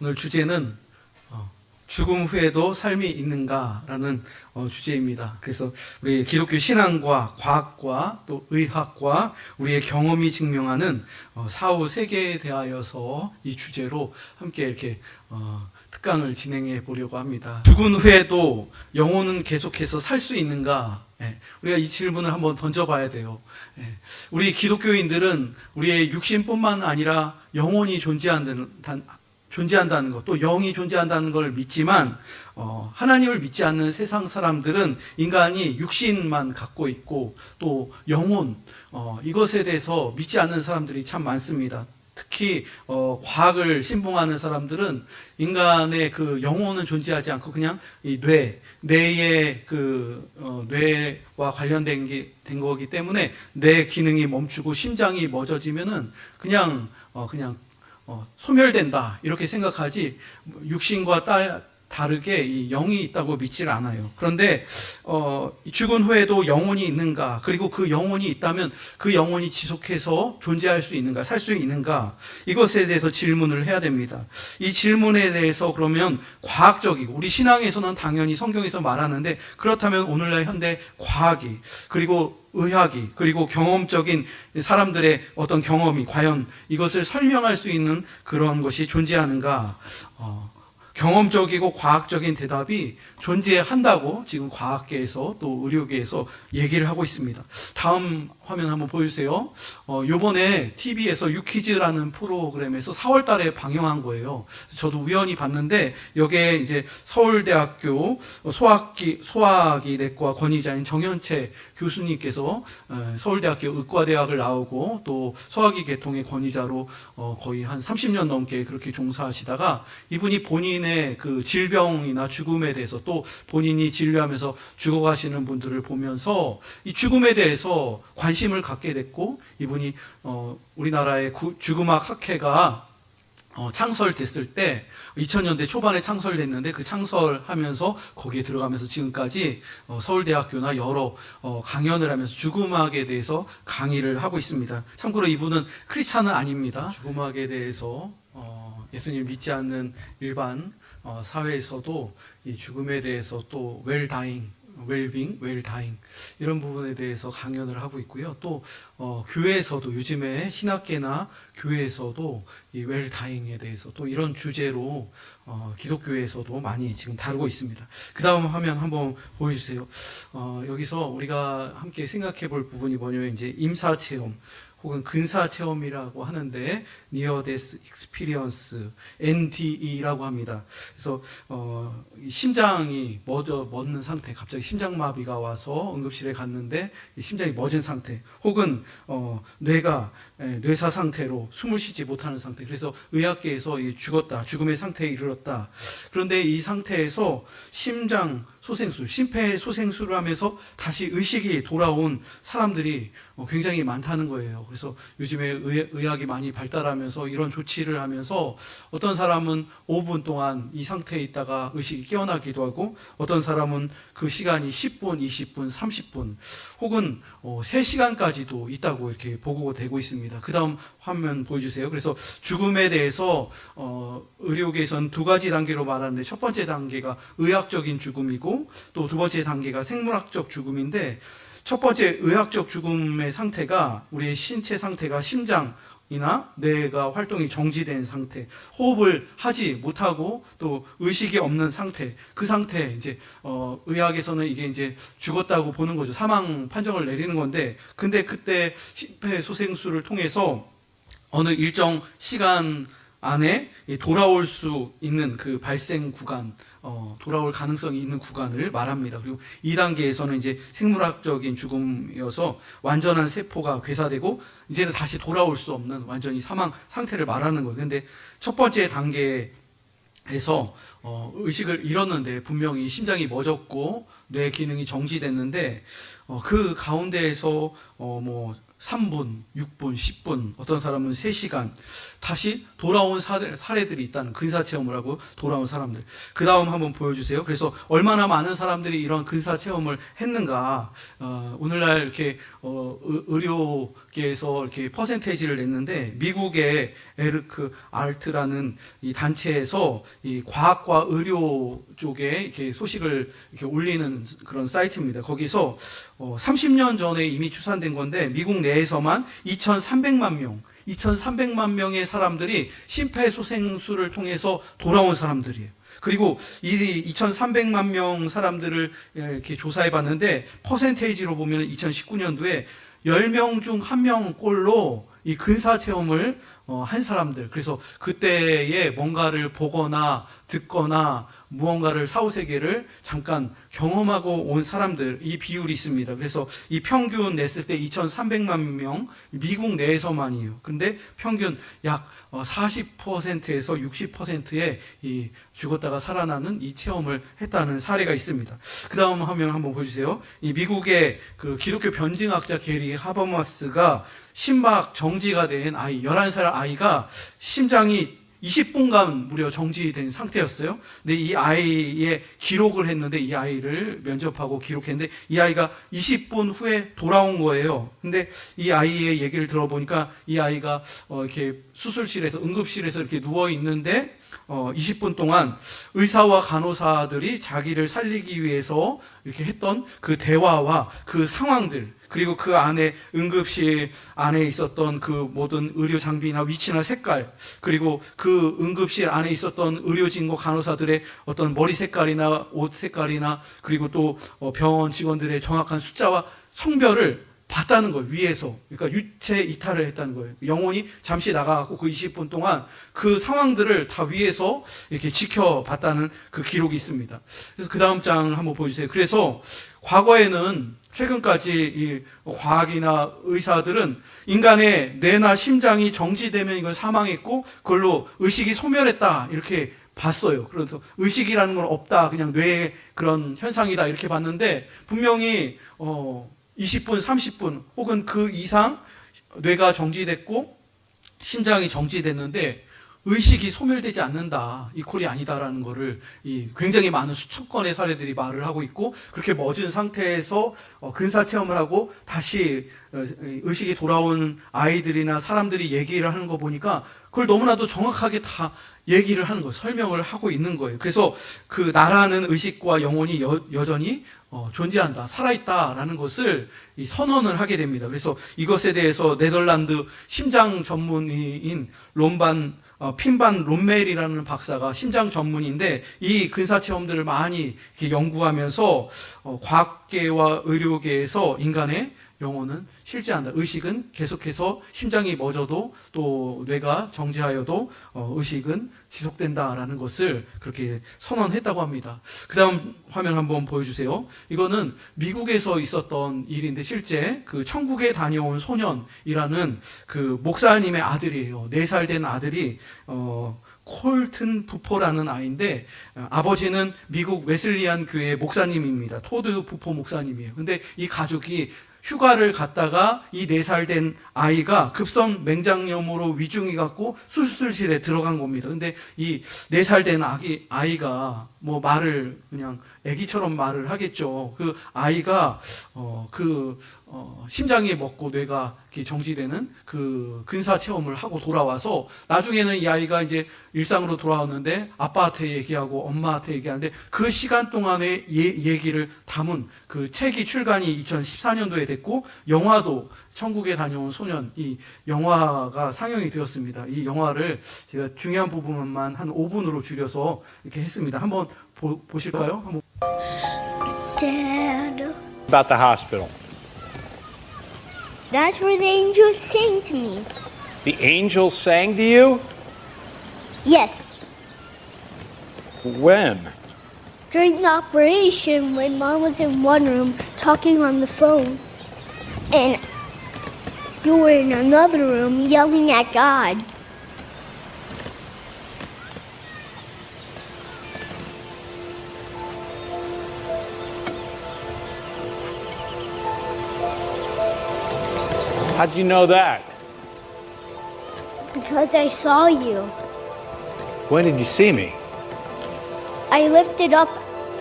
오늘 주제는 죽음 후에도 삶이 있는가라는 주제입니다. 그래서 우리 기독교 신앙과 과학과 또 의학과 우리의 경험이 증명하는 사후 세계에 대하여서 이 주제로 함께 이렇게 특강을 진행해 보려고 합니다. 죽은 후에도 영혼은 계속해서 살 수 있는가? 우리가 이 질문을 한번 던져봐야 돼요. 우리 기독교인들은 우리의 육신뿐만 아니라 영혼이 존재한다는 것, 또 영이 존재한다는 걸 믿지만 하나님을 믿지 않는 세상 사람들은 인간이 육신만 갖고 있고 또 영혼, 이것에 대해서 믿지 않는 사람들이 참 많습니다. 특히 과학을 신봉하는 사람들은 인간의 그 영혼은 존재하지 않고 그냥 이 뇌의 뇌와 관련된 거기 때문에 뇌 기능이 멈추고 심장이 멈춰지면은 그냥 소멸된다 이렇게 생각하지 육신과 다르게 이 영이 있다고 믿질 않아요. 그런데 죽은 후에도 영혼이 있는가, 그리고 그 영혼이 있다면 그 영혼이 지속해서 존재할 수 있는가, 살 수 있는가, 이것에 대해서 질문을 해야 됩니다. 이 질문에 대해서 그러면 과학적이고, 우리 신앙에서는 당연히 성경에서 말하는데, 그렇다면 오늘날 현대 과학이, 그리고 의학이, 그리고 경험적인 사람들의 어떤 경험이 과연 이것을 설명할 수 있는 그런 것이 존재하는가? 경험적이고 과학적인 대답이 존재한다고 지금 과학계에서 또 의료계에서 얘기를 하고 있습니다. 다음 화면 한번 보여주세요. 요번에 TV에서 유퀴즈라는 프로그램에서 4월 달에 방영한 거예요. 저도 우연히 봤는데, 여기에 이제 서울대학교 소화기내과 권위자인 정현채 교수님께서 서울대학교 의과대학을 나오고 또 소화기 계통의 권위자로 거의 한 30년 넘게 그렇게 종사하시다가, 이분이 본인의 그 질병이나 죽음에 대해서, 또 본인이 진료하면서 죽어가시는 분들을 보면서 이 죽음에 대해서 관심을 갖게 됐고, 이분이 우리나라의 죽음학 학회가 창설됐을 때 2000년대 초반에 창설됐는데, 그 창설하면서 거기에 들어가면서 지금까지 서울대학교나 여러 강연을 하면서 죽음학에 대해서 강의를 하고 있습니다. 참고로 이분은 크리스찬은 아닙니다. 죽음학에 대해서 예수님 믿지 않는 일반 사회에서도 이 죽음에 대해서 또 웰빙, 웰다잉 이런 부분에 대해서 강연을 하고 있고요. 또 교회에서도, 요즘에 신학계나 교회에서도 이 웰다잉에 대해서 또 이런 주제로 기독교에서도 많이 지금 다루고 있습니다. 그 다음 화면 한번 보여주세요. 여기서 우리가 함께 생각해 볼 부분이 뭐냐면, 이제 임사체험 혹은 근사체험이라고 하는데, Near Death Experience, NDE라고 합니다. 그래서 심장이 멎는 상태, 갑자기 심장마비가 와서 응급실에 갔는데 심장이 멎은 상태, 혹은 뇌가 뇌사 상태로 숨을 쉬지 못하는 상태, 그래서 의학계에서 죽었다, 죽음의 상태에 이르렀다. 그런데 이 상태에서 심폐소생술을 하면서 다시 의식이 돌아온 사람들이 굉장히 많다는 거예요. 그래서 요즘에 의학이 많이 발달하면서 이런 조치를 하면서 어떤 사람은 5분 동안 이 상태에 있다가 의식이 깨어나기도 하고, 어떤 사람은 그 시간이 10분, 20분, 30분 혹은 3시간까지도 있다고 이렇게 보고가 되고 있습니다. 그 다음 화면 보여주세요. 그래서 죽음에 대해서 의료계에서는 두 가지 단계로 말하는데, 첫 번째 단계가 의학적인 죽음이고 또 두 번째 단계가 생물학적 죽음인데, 첫 번째 의학적 죽음의 상태가 우리의 신체 상태가 심장이나 뇌가 활동이 정지된 상태, 호흡을 하지 못하고 또 의식이 없는 상태, 그 상태, 이제 의학에서는 이게 이제 죽었다고 보는 거죠. 사망 판정을 내리는 건데, 근데 그때 심폐소생술을 통해서 어느 일정 시간 안에 돌아올 수 있는 그 발생 구간, 돌아올 가능성이 있는 구간을 말합니다. 그리고 2단계에서는 이제 생물학적인 죽음이어서 완전한 세포가 괴사되고 이제는 다시 돌아올 수 없는 완전히 사망 상태를 말하는 거예요. 근데 첫 번째 단계에서 의식을 잃었는데, 분명히 심장이 멎었고 뇌 기능이 정지됐는데, 그 가운데에서 3분, 6분, 10분, 어떤 사람은 3시간 다시 돌아온 사례들이 있다는, 근사체험을 하고 돌아온 사람들. 그 다음 한번 보여주세요. 그래서 얼마나 많은 사람들이 이런 근사체험을 했는가. 오늘날 이렇게 의료 계에서 이렇게 퍼센테이지를 냈는데 미국의 에르크 알트라는 이 단체에서 이 과학과 의료 쪽에 이렇게 소식을 이렇게 올리는 그런 사이트입니다. 거기서 30년 전에 이미 추산된 건데 미국 내에서만 2,300만 명의 사람들이 심폐소생술을 통해서 돌아온 사람들이에요. 그리고 이 2,300만 명 사람들을 이렇게 조사해 봤는데 퍼센테이지로 보면 2019년도에 10명 중 1명 꼴로 이 근사 체험을 한 사람들. 그래서 그때에 뭔가를 보거나 듣거나 무언가를 사후세계를 잠깐 경험하고 온 사람들, 이 비율이 있습니다. 그래서 이 평균 냈을 때 2,300만 명, 미국 내에서만이에요. 근데 평균 약 40%에서 60%의 이 죽었다가 살아나는 이 체험을 했다는 사례가 있습니다. 그 다음 화면 한번 보여주세요. 이 미국의 그 기독교 변증학자 게리 하버마스가 심박 정지가 된 아이, 11살 아이가 심장이 20분간 무려 정지된 상태였어요. 근데 이 아이의 기록을 했는데 이 아이를 면접하고 기록했는데 이 아이가 20분 후에 돌아온 거예요. 근데 이 아이의 얘기를 들어보니까 이 아이가 이렇게 수술실에서 응급실에서 이렇게 누워 있는데 20분 동안 의사와 간호사들이 자기를 살리기 위해서 이렇게 했던 그 대화와 그 상황들, 그리고 그 안에 응급실 안에 있었던 그 모든 의료 장비나 위치나 색깔, 그리고 그 응급실 안에 있었던 의료진과 간호사들의 어떤 머리 색깔이나 옷 색깔이나 그리고 또 병원 직원들의 정확한 숫자와 성별을 봤다는 거예요. 위에서. 그러니까 유체 이탈을 했다는 거예요. 영혼이 잠시 나가고 그 20분 동안 그 상황들을 다 위에서 이렇게 지켜봤다는 그 기록이 있습니다. 그래서 그 다음 장을 한번 보여주세요. 그래서 과거에는 최근까지 이 과학이나 의사들은 인간의 뇌나 심장이 정지되면 이건 사망했고 그걸로 의식이 소멸했다 이렇게 봤어요. 그래서 의식이라는 건 없다, 그냥 뇌의 그런 현상이다 이렇게 봤는데 분명히 20분, 30분 혹은 그 이상 뇌가 정지됐고 심장이 정지됐는데 의식이 소멸되지 않는다, 이퀄이 아니다라는 거를 굉장히 많은 수천 건의 사례들이 말을 하고 있고, 그렇게 멎은 상태에서 근사 체험을 하고 다시 의식이 돌아온 아이들이나 사람들이 얘기를 하는 거 보니까 그걸 너무나도 정확하게 다 얘기를 하는 거예요. 설명을 하고 있는 거예요. 그래서 그 나라는 의식과 영혼이 여전히 존재한다, 살아있다라는 것을 선언을 하게 됩니다. 그래서 이것에 대해서 네덜란드 심장 전문의인 핀반 롬멜이라는 박사가 심장 전문인데 이 근사 체험들을 많이 연구하면서 과학계와 의료계에서 인간의 영혼은 실제한다, 의식은 계속해서 심장이 멎어도 또 뇌가 정지하여도 의식은 지속된다라는 것을 그렇게 선언했다고 합니다. 그 다음 화면 한번 보여주세요. 이거는 미국에서 있었던 일인데 실제 그 천국에 다녀온 소년이라는 그 목사님의 아들이에요. 4살 된 아들이 콜튼 부포라는 아이인데 아버지는 미국 웨슬리안 교회 목사님입니다. 토드 부포 목사님이에요. 근데 이 가족이 휴가를 갔다가 이 4살 된 아이가 급성 맹장염으로 위중해 갖고 수술실에 들어간 겁니다. 근데 이 4살 된 아이가 뭐 말을 그냥 애기처럼 말을 하겠죠. 그 아이가 심장이 멎고 뇌가 정지되는 그 근사 체험을 하고 돌아와서 나중에는 이 아이가 이제 일상으로 돌아왔는데 아빠한테 얘기하고 엄마한테 얘기하는데 그 시간 동안의 얘기를 담은 그 책이 출간이 2014년도에 됐고 영화도 천국에 다녀온 소년, 이 영화가 상영이 되었습니다. 이 영화를 제가 중요한 부분만 한 5분으로 줄여서 이렇게 했습니다. 한번 보실까요? 한번. Dad. About the hospital. That's where the angels sang to me. The angels sang to you? Yes. When? During the operation, when Mom was in one room talking on the phone, and you were in another room yelling at God. How'd you know that? Because I saw you. When did you see me? I lifted up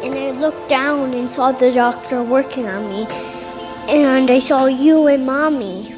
and I looked down and saw the doctor working on me. And I saw you and Mommy.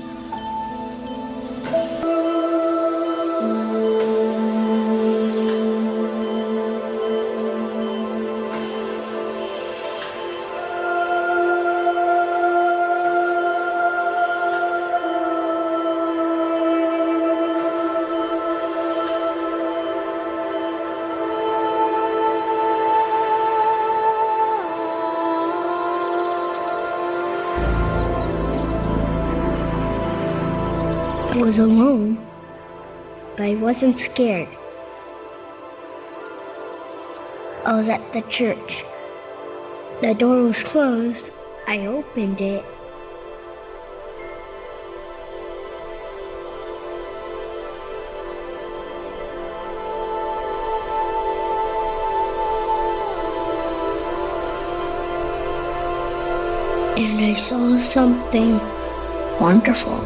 was alone, but I wasn't scared. I was at the church. The door was closed. I opened it. And I saw something wonderful.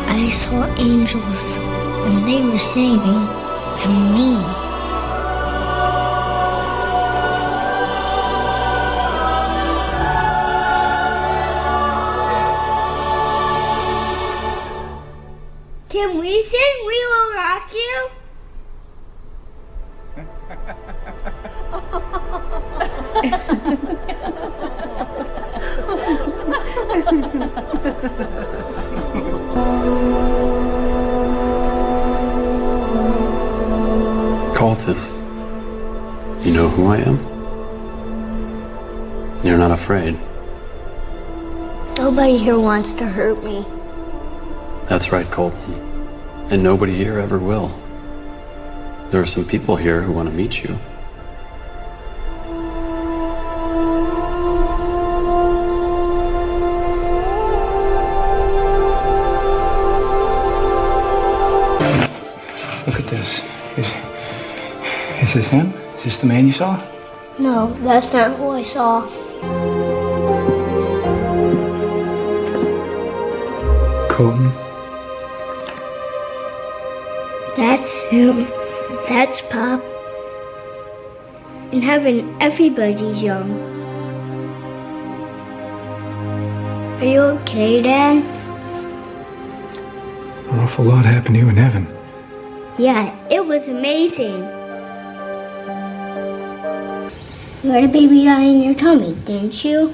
I saw angels, and they were singing to me. Can we sing We Will Rock You? Colton, you know who I am? You're not afraid. Nobody here wants to hurt me. That's right, Colton. And nobody here ever will. There are some people here who want to meet you. Look at this. Is this him? Is this the man you saw? No, that's not who I saw. Colton. That's him. That's Pop. In heaven, everybody's young. Are you okay, Dad? An awful lot happened to you in heaven. Yeah, it was amazing. You had a baby die in your tummy, didn't you?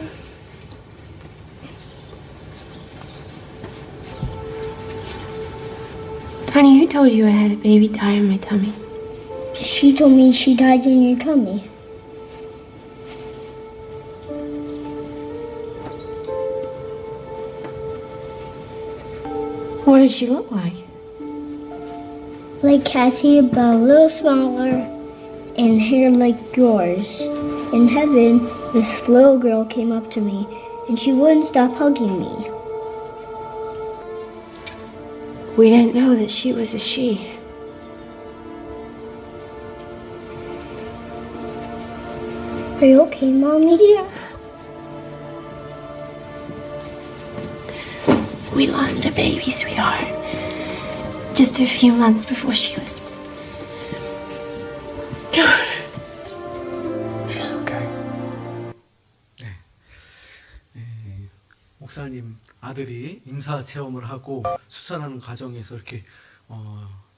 Honey, who told you I had a baby die in my tummy? She told me she died in your tummy. What did she look like? Like Cassie, but a little smaller and hair like yours. In heaven, this little girl came up to me and she wouldn't stop hugging me. We didn't know that she was a she. Are you okay, Mommy? Yeah. We lost a baby, sweetheart. Just a few months before she was. God. She's okay. 목사님 아들이 임사 체험을 하고 수산하는 과정에서 이렇게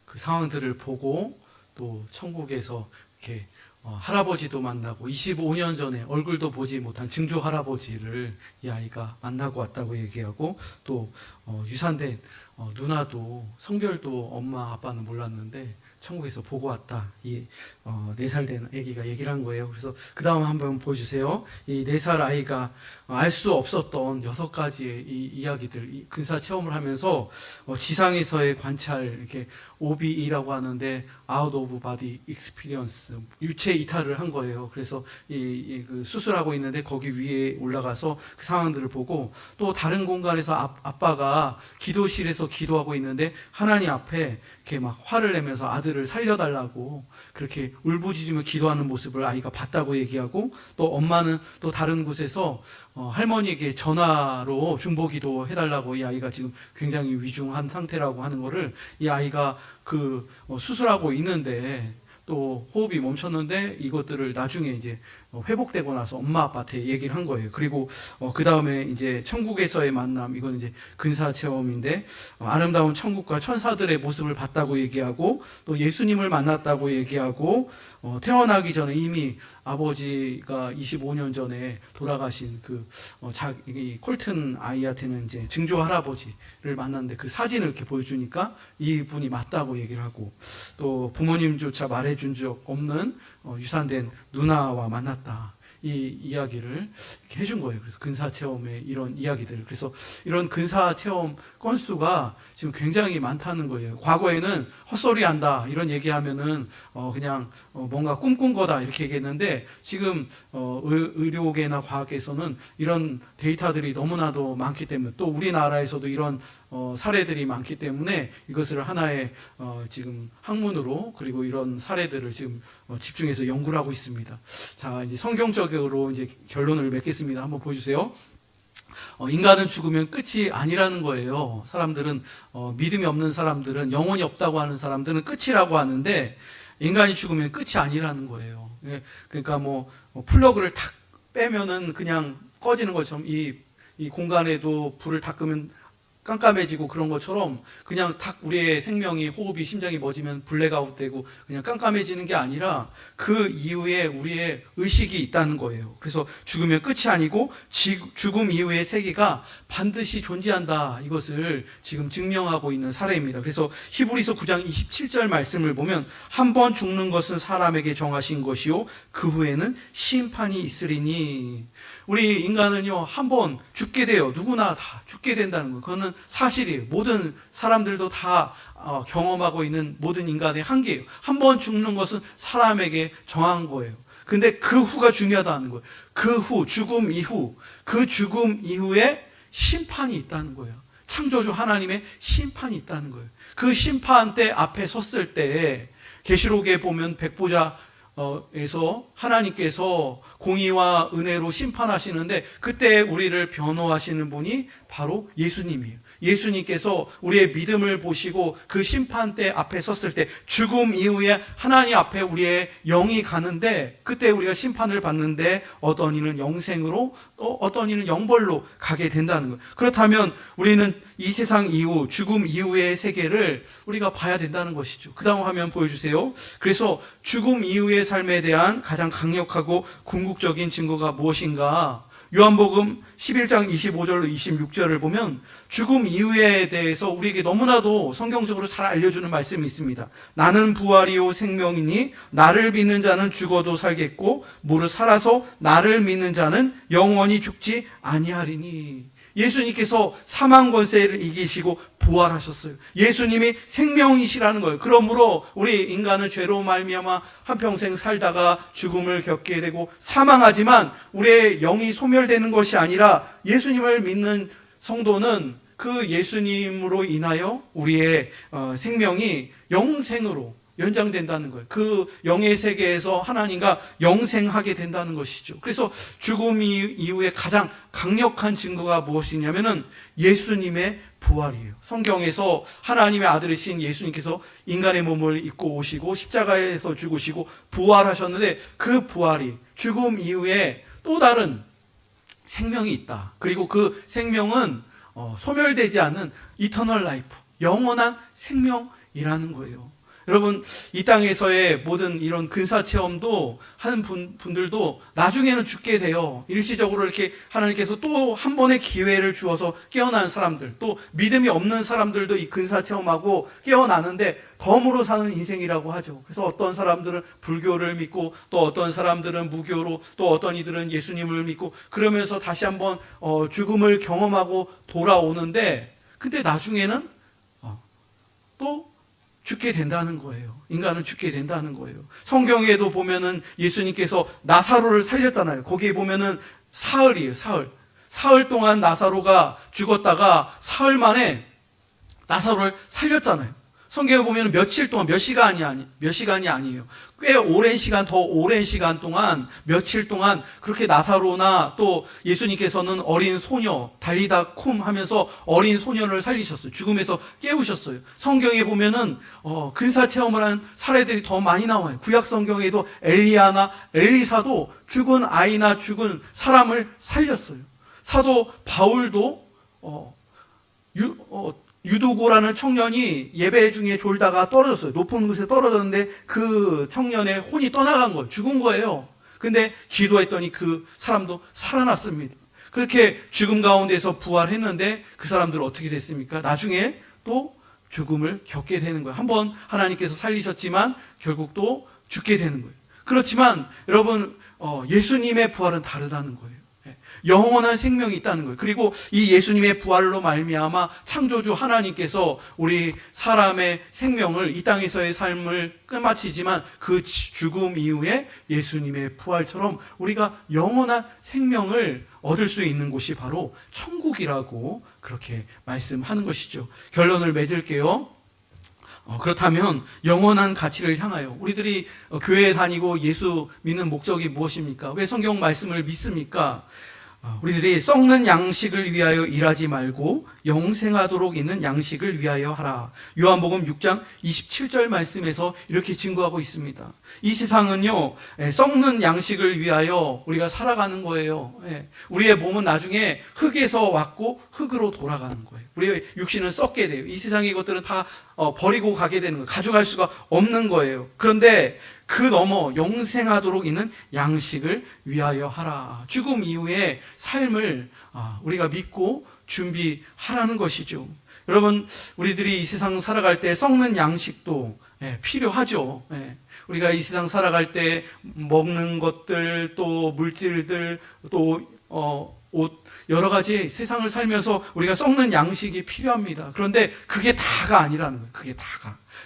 그 상황들을 보고 또 천국에서 이렇게 할아버지도 만나고 25년 전에 얼굴도 보지 못한 증조 할아버지를 이 아이가 만나고 왔다고 얘기하고 또 유산된 누나도 성별도 엄마 아빠는 몰랐는데 천국에서 보고 왔다. 이 4살 된 아기가 얘기를 한 거예요. 그래서 그 다음 한번 보여주세요. 이 4살 아이가 알 수 없었던 6가지의 이 이야기들, 근사 체험을 하면서 지상에서의 관찰, 이렇게 OBE라고 하는데 Out of Body Experience, 유체 이탈을 한 거예요. 그래서 그 수술하고 있는데 거기 위에 올라가서 그 상황들을 보고 또 다른 공간에서 아빠가 기도실에서 기도하고 있는데 하나님 앞에 이렇게 막 화를 내면서 아들을 살려달라고 그렇게 울부짖으며 기도하는 모습을 아이가 봤다고 얘기하고 또 엄마는 또 다른 곳에서 할머니에게 전화로 중보기도 해달라고 이 아이가 지금 굉장히 위중한 상태라고 하는 거를 이 아이가 그 수술하고 있는데 또 호흡이 멈췄는데 이것들을 나중에 이제 회복되고 나서 엄마 아빠한테 얘기를 한 거예요. 그리고 그 다음에 이제 천국에서의 만남, 이건 이제 근사 체험인데 아름다운 천국과 천사들의 모습을 봤다고 얘기하고 또 예수님을 만났다고 얘기하고 태어나기 전에 이미 아버지가 25년 전에 돌아가신 이 콜튼 아이한테는 이제 증조 할아버지를 만났는데 그 사진을 이렇게 보여주니까 이분이 맞다고 얘기를 하고 또 부모님조차 말해준 적 없는 유산된 누나와 만났다. 이 이야기를 이렇게 해준 거예요. 그래서 근사 체험의 이런 이야기들. 그래서 이런 근사 체험 건수가 지금 굉장히 많다는 거예요. 과거에는 헛소리 한다 이런 얘기하면은 그냥 뭔가 꿈꾼 거다 이렇게 얘기했는데 지금 의료계나 과학에서는 이런 데이터들이 너무나도 많기 때문에 또 우리나라에서도 이런 사례들이 많기 때문에 이것을 하나의 지금 학문으로 그리고 이런 사례들을 지금 집중해서 연구를 하고 있습니다. 자, 이제 성경적으로 이제 결론을 맺겠습니다. 한번 보여주세요. 인간은 죽으면 끝이 아니라는 거예요. 사람들은 믿음이 없는 사람들은 영혼이 없다고 하는 사람들은 끝이라고 하는데 인간이 죽으면 끝이 아니라는 거예요. 그러니까 플러그를 탁 빼면은 그냥 꺼지는 것처럼 이 공간에도 불을 다 끄면 깜깜해지고 그런 것처럼 그냥 탁 우리의 생명이 호흡이 심장이 멎으면 블랙아웃 되고 그냥 깜깜해지는 게 아니라 그 이후에 우리의 의식이 있다는 거예요. 그래서 죽으면 끝이 아니고 죽음 이후의 세계가 반드시 존재한다. 이것을 지금 증명하고 있는 사례입니다. 그래서 히브리서 9장 27절 말씀을 보면 한 번 죽는 것은 사람에게 정하신 것이요 그 후에는 심판이 있으리니 우리 인간은요 한 번 죽게 돼요. 누구나 다 죽게 된다는 거예요. 그거는 사실이에요. 모든 사람들도 다 경험하고 있는 모든 인간의 한계예요. 한 번 죽는 것은 사람에게 정한 거예요. 근데 그 후가 중요하다는 거예요. 그 후, 죽음 이후, 그 죽음 이후에 심판이 있다는 거예요. 창조주 하나님의 심판이 있다는 거예요. 그 심판대 앞에 섰을 때 계시록에 보면 백보자 에서 하나님께서 공의와 은혜로 심판하시는데 그때 우리를 변호하시는 분이 바로 예수님이에요. 예수님께서 우리의 믿음을 보시고 그 심판대 앞에 섰을 때 죽음 이후에 하나님 앞에 우리의 영이 가는데 그때 우리가 심판을 받는데 어떤 이는 영생으로 또 어떤 이는 영벌로 가게 된다는 거예요. 그렇다면 우리는 이 세상 이후 죽음 이후의 세계를 우리가 봐야 된다는 것이죠. 그 다음 화면 보여주세요. 그래서 죽음 이후의 삶에 대한 가장 강력하고 궁극적인 증거가 무엇인가? 요한복음 11장 25절로 26절을 보면 죽음 이후에 대해서 우리에게 너무나도 성경적으로 잘 알려주는 말씀이 있습니다. 나는 부활이요 생명이니 나를 믿는 자는 죽어도 살겠고 무릇 살아서 나를 믿는 자는 영원히 죽지 아니하리니. 예수님께서 사망 권세를 이기시고 부활하셨어요. 예수님이 생명이시라는 거예요. 그러므로 우리 인간은 죄로 말미암아 한평생 살다가 죽음을 겪게 되고 사망하지만 우리의 영이 소멸되는 것이 아니라 예수님을 믿는 성도는 그 예수님으로 인하여 우리의 생명이 영생으로 연장된다는 거예요. 그 영의 세계에서 하나님과 영생하게 된다는 것이죠. 그래서 죽음 이후에 가장 강력한 증거가 무엇이냐면은 예수님의 부활이에요. 성경에서 하나님의 아들이신 예수님께서 인간의 몸을 입고 오시고 십자가에서 죽으시고 부활하셨는데 그 부활이 죽음 이후에 또 다른 생명이 있다. 그리고 그 생명은 소멸되지 않는 이터널 라이프, 영원한 생명이라는 거예요. 여러분, 이 땅에서의 모든 이런 근사 체험도 하는 분들도 나중에는 죽게 돼요. 일시적으로 이렇게 하나님께서 또 한 번의 기회를 주어서 깨어난 사람들, 또 믿음이 없는 사람들도 이 근사 체험하고 깨어나는데 덤으로 사는 인생이라고 하죠. 그래서 어떤 사람들은 불교를 믿고 또 어떤 사람들은 무교로 또 어떤 이들은 예수님을 믿고 그러면서 다시 한번 죽음을 경험하고 돌아오는데 근데 나중에는 또 죽게 된다는 거예요. 인간은 죽게 된다는 거예요. 성경에도 보면은 예수님께서 나사로를 살렸잖아요. 거기에 보면은 사흘이에요, 사흘. 사흘 동안 나사로가 죽었다가 사흘 만에 나사로를 살렸잖아요. 성경에 보면 며칠 동안 몇 시간이 아니에요. 꽤 오랜 시간, 더 오랜 시간 동안, 며칠 동안 그렇게 나사로나 또 예수님께서는 어린 소녀 달리다 쿰 하면서 어린 소년을 살리셨어요. 죽음에서 깨우셨어요. 성경에 보면은 근사 체험을 한 사례들이 더 많이 나와요. 구약 성경에도 엘리야나 엘리사도 죽은 아이나 죽은 사람을 살렸어요. 사도 바울도 유두고라는 청년이 예배 중에 졸다가 떨어졌어요. 높은 곳에 떨어졌는데 그 청년의 혼이 떠나간 거예요. 죽은 거예요. 근데 기도했더니 그 사람도 살아났습니다. 그렇게 죽음 가운데서 부활했는데 그 사람들은 어떻게 됐습니까? 나중에 또 죽음을 겪게 되는 거예요. 한번 하나님께서 살리셨지만 결국 또 죽게 되는 거예요. 그렇지만 여러분, 예수님의 부활은 다르다는 거예요. 영원한 생명이 있다는 거예요. 그리고 이 예수님의 부활로 말미암아 창조주 하나님께서 우리 사람의 생명을, 이 땅에서의 삶을 끝마치지만 그 죽음 이후에 예수님의 부활처럼 우리가 영원한 생명을 얻을 수 있는 곳이 바로 천국이라고 그렇게 말씀하는 것이죠. 결론을 맺을게요. 그렇다면 영원한 가치를 향하여 우리들이 교회에 다니고 예수 믿는 목적이 무엇입니까? 왜 성경 말씀을 믿습니까? 우리들이 썩는 양식을 위하여 일하지 말고 영생하도록 있는 양식을 위하여 하라. 요한복음 6장 27절 말씀에서 이렇게 증거하고 있습니다. 이 세상은요, 썩는 양식을 위하여 우리가 살아가는 거예요. 우리의 몸은 나중에 흙에서 왔고 흙으로 돌아가는 거예요. 우리의 육신은 썩게 돼요. 이 세상의 것들은 다 버리고 가게 되는 거예요. 가져갈 수가 없는 거예요. 그런데 그 넘어 영생하도록 있는 양식을 위하여 하라. 죽음 이후의 삶을 우리가 믿고 준비하라는 것이죠. 여러분, 우리들이 이 세상 살아갈 때 썩는 양식도 필요하죠. 우리가 이 세상 살아갈 때 먹는 것들, 또 물질들, 또 옷, 여러 가지 세상을 살면서 우리가 썩는 양식이 필요합니다. 그런데 그게 다가 아니라는 거예요.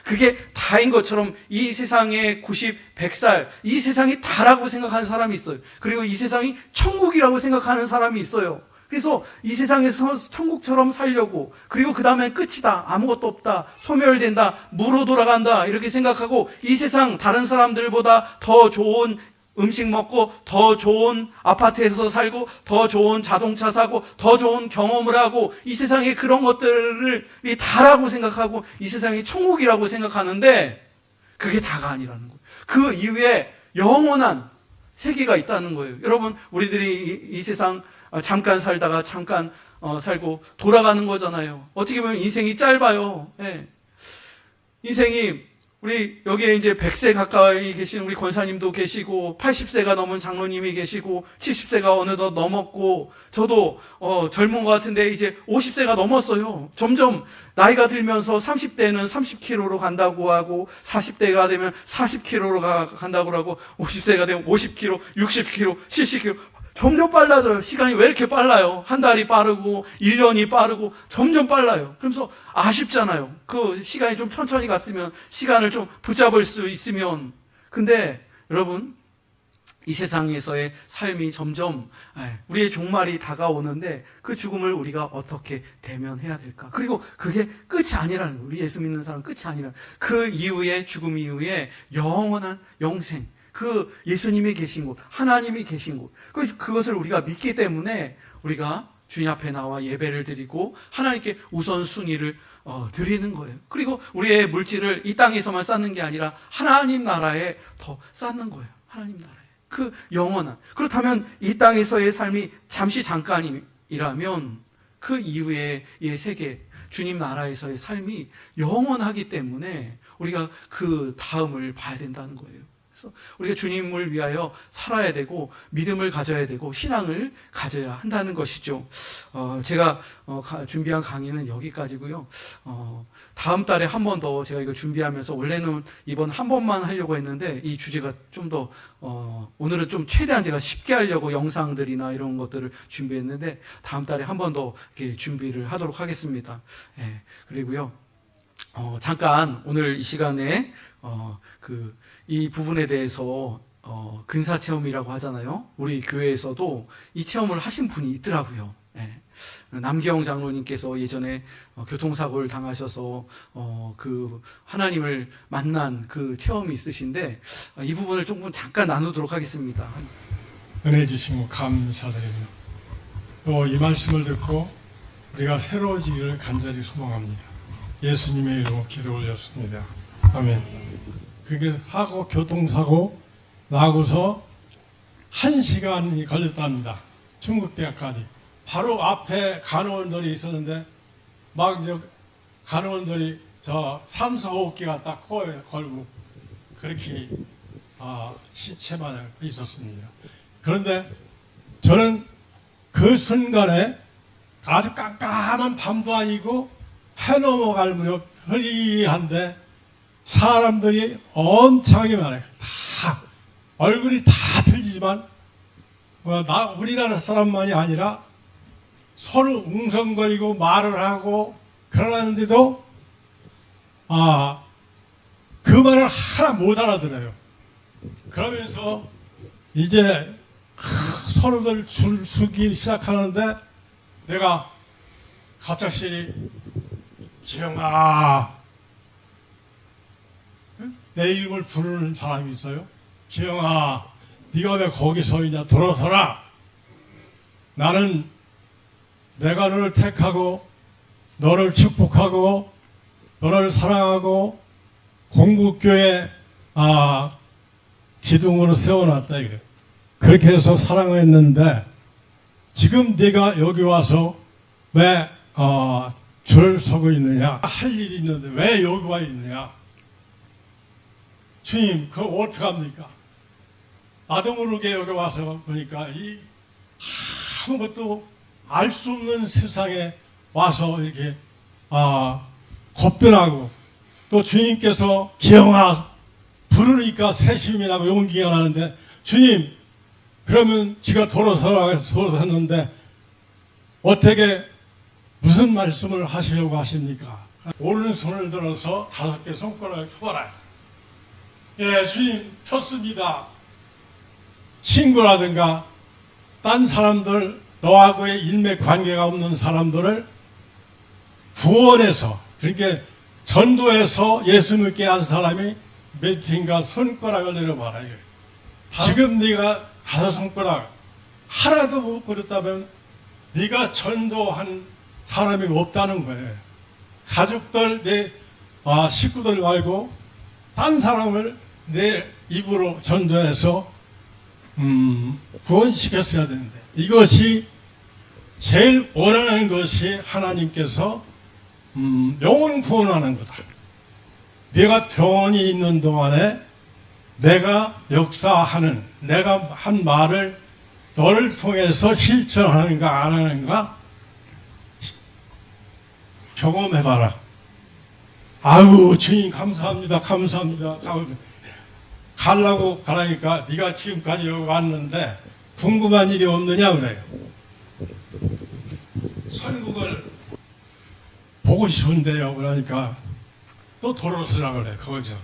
그게 다인 것처럼 이 세상의 90, 100살, 이 세상이 다라고 생각하는 사람이 있어요. 그리고 이 세상이 천국이라고 생각하는 사람이 있어요. 그래서 이 세상에서 천국처럼 살려고, 그리고 그 다음엔 끝이다, 아무것도 없다, 소멸된다, 무로 돌아간다 이렇게 생각하고 이 세상 다른 사람들보다 더 좋은 음식 먹고 더 좋은 아파트에서 살고 더 좋은 자동차 사고 더 좋은 경험을 하고 이 세상에 그런 것들을 다라고 생각하고 이 세상이 천국이라고 생각하는데 그게 다가 아니라는 거예요. 그 이후에 영원한 세계가 있다는 거예요. 여러분, 우리들이 이 세상 잠깐 살다가 잠깐 살고 돌아가는 거잖아요. 어떻게 보면 인생이 짧아요. 인생이, 우리 여기에 이제 100세 가까이 계신 우리 권사님도 계시고 80세가 넘은 장로님이 계시고 70세가 어느덧 넘었고 저도 젊은 것 같은데 이제 50세가 넘었어요. 점점 나이가 들면서 30대는 30km로 간다고 하고 40대가 되면 40km로 간다고 하고 50세가 되면 50km, 60km, 70km 점점 빨라져요. 시간이 왜 이렇게 빨라요? 한 달이 빠르고 1년이 빠르고 점점 빨라요. 그러면서 아쉽잖아요. 그 시간이 좀 천천히 갔으면, 시간을 좀 붙잡을 수 있으면. 근데 여러분, 이 세상에서의 삶이 점점 우리의 종말이 다가오는데 그 죽음을 우리가 어떻게 대면해야 될까? 그리고 그게 끝이 아니라는 거예요. 우리 예수 믿는 사람은 끝이 아니라, 그 이후에, 죽음 이후에 영원한 영생, 그 예수님이 계신 곳, 하나님이 계신 곳, 그것을 우리가 믿기 때문에 우리가 주님 앞에 나와 예배를 드리고 하나님께 우선순위를 드리는 거예요. 그리고 우리의 물질을 이 땅에서만 쌓는 게 아니라 하나님 나라에 더 쌓는 거예요. 하나님 나라에. 그 영원한. 그렇다면 이 땅에서의 삶이 잠시 잠깐이라면 그 이후의 이 세계, 주님 나라에서의 삶이 영원하기 때문에 우리가 그 다음을 봐야 된다는 거예요. 그래서 우리가 주님을 위하여 살아야 되고 믿음을 가져야 되고 신앙을 가져야 한다는 것이죠. 제가 준비한 강의는 여기까지고요. 다음 달에 한 번 더 제가 이거 준비하면서, 원래는 이번 한 번만 하려고 했는데 이 주제가 좀 더 오늘은 좀 최대한 제가 쉽게 하려고 영상들이나 이런 것들을 준비했는데 다음 달에 한 번 더 이렇게 준비를 하도록 하겠습니다. 그리고요, 잠깐 오늘 이 시간에 이 부분에 대해서 근사 체험이라고 하잖아요. 우리 교회에서도 이 체험을 하신 분이 있더라고요. 예. 남기영 장로님께서 예전에 교통사고를 당하셔서 그 하나님을 만난 그 체험이 있으신데 이 부분을 조금 잠깐 나누도록 하겠습니다. 은혜 주신 거 감사드립니다. 또 이 말씀을 듣고 우리가 새로워지기를 간절히 소망합니다. 예수님의 이름으로 기도 올렸습니다. 아멘. 그게 하고 교통사고 나고서 1시간이 걸렸답니다. 중국대학까지. 바로 앞에 간호원들이 있었는데 막 이제 간호원들이 저 산소호흡기가 딱 코에 걸고 그렇게 시체 마냥 있었습니다. 그런데 저는 그 순간에 아주 깜깜한 밤도 아니고 해 넘어갈 무렵 흐리한데 사람들이 엄청나게 많아요. 다 얼굴이 다 틀리지만 우리나라 사람만이 아니라 서로 웅성거리고 말을 하고 그러는데도 그 말을 하나 못 알아들어요. 그러면서 이제 서로들 줄 서기 시작하는데 내가 갑자기 기영아, 내 이름을 부르는 사람이 있어요. 기영아, 네가 왜 거기 서 있냐? 들어서라. 나는 내가 너를 택하고 너를 축복하고 너를 사랑하고 공국교회 기둥으로 세워놨다 이래. 그렇게 해서 사랑했는데 지금 네가 여기 와서 왜 줄을 서고 있느냐? 할 일이 있는데 왜 여기 와 있느냐? 주님, 그거 어떡합니까? 나도 모르게 여기 와서 보니까 이 아무것도 알 수 없는 세상에 와서 이렇게 겁도 또 주님께서 기영아 부르니까 새심이 나고 용기가 나는데 주님 그러면 지가 돌아섰는데 어떻게 무슨 말씀을 하시려고 하십니까? 오른손을 들어서 5개 손가락을 펴봐라. 예, 주님 폈습니다. 친구라든가 딴 사람들 너하고의 인맥 관계가 없는 사람들을 구원해서 그러니까 전도해서 예수 믿게 한 사람이 몇 팀가 손가락을 내려봐라. 지금 네가 5손가락 하나도 못 그렸다면 네가 전도한 사람이 없다는 거예요. 가족들 내 식구들 말고 딴 사람을 내 입으로 전도해서 구원시켰어야 되는데 이것이 제일 원하는 것이 하나님께서 영혼 구원하는 거다. 내가 병원이 있는 동안에 내가 역사하는 내가 한 말을 너를 통해서 실천하는가 안 하는가 경험해봐라. 아유 주님 감사합니다. 가려고 가라니까 네가 지금까지 여기 왔는데 궁금한 일이 없느냐 그래요. 선국을 보고 싶은데요 그러니까 또 돌아서라 그래. 거기서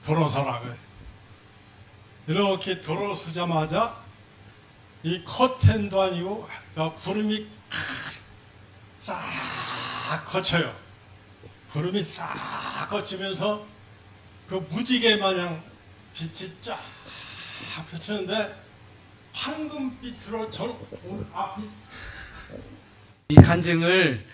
돌아서라 그래. 이렇게 돌아서자마자 이 커튼도 아니고 구름이 싹 거쳐요. 구름이 싹 거치면서 그 무지개 마냥 빛이 쫙 비치는데 황금빛으로 저 앞이 이 간증을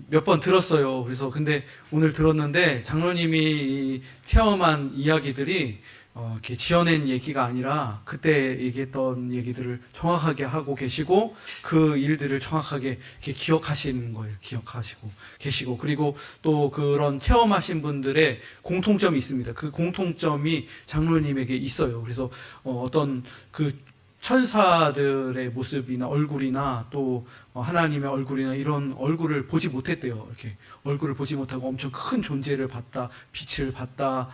몇 번 들었어요. 그래서 근데 오늘 들었는데 장로님이 체험한 이야기들이 이렇게 지어낸 얘기가 아니라 그때 얘기했던 얘기들을 정확하게 하고 계시고 그 일들을 정확하게 이렇게 기억하시는 거예요. 기억하시고 계시고 그리고 또 그런 체험하신 분들의 공통점이 있습니다. 그 공통점이 장로님에게 있어요. 그래서 어떤 그 천사들의 모습이나 얼굴이나 또 하나님의 얼굴이나 이런 얼굴을 보지 못했대요. 이렇게 얼굴을 보지 못하고 엄청 큰 존재를 봤다, 빛을 봤다,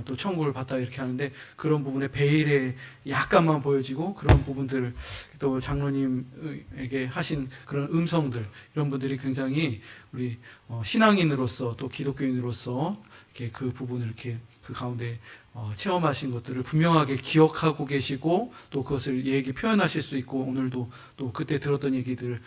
또 천국을 봤다 이렇게 하는데 그런 부분에 베일에 약간만 보여지고 그런 부분들 또 장로님에게 하신 그런 음성들 이런 분들이 굉장히 우리 신앙인으로서 또 기독교인으로서 이렇게 그 부분을 이렇게 그 가운데 체험하신 것들을 분명하게 기억하고 계시고 또 그것을 얘기 표현하실 수 있고 오늘도 또 그때 들었던 얘기들을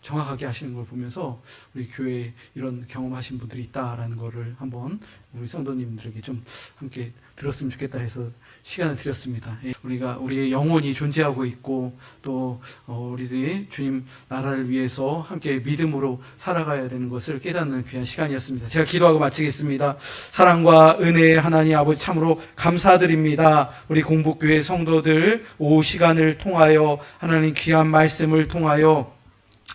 정확하게 하시는 걸 보면서 우리 교회에 이런 경험하신 분들이 있다라는 거를 한번 우리 성도님들에게 좀 함께 들었으면 좋겠다 해서 시간을 드렸습니다. 우리가 우리의 영혼이 존재하고 있고 또 우리들이 주님 나라를 위해서 함께 믿음으로 살아가야 되는 것을 깨닫는 귀한 시간이었습니다. 제가 기도하고 마치겠습니다. 사랑과 은혜의 하나님 아버지 참으로 감사드립니다. 우리 공복교회 성도들 오후 시간을 통하여 하나님 귀한 말씀을 통하여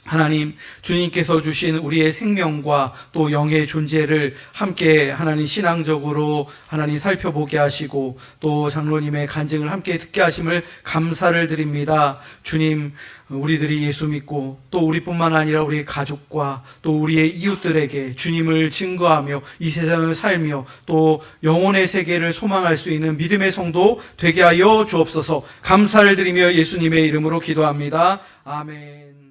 하나님 주님께서 주신 우리의 생명과 또 영의 존재를 함께 하나님 신앙적으로 하나님 살펴보게 하시고 또 장로님의 간증을 함께 듣게 하심을 감사를 드립니다. 주님 우리들이 예수 믿고 또 우리뿐만 아니라 우리의 가족과 또 우리의 이웃들에게 주님을 증거하며 이 세상을 살며 또 영혼의 세계를 소망할 수 있는 믿음의 성도 되게 하여 주옵소서. 감사를 드리며 예수님의 이름으로 기도합니다. 아멘.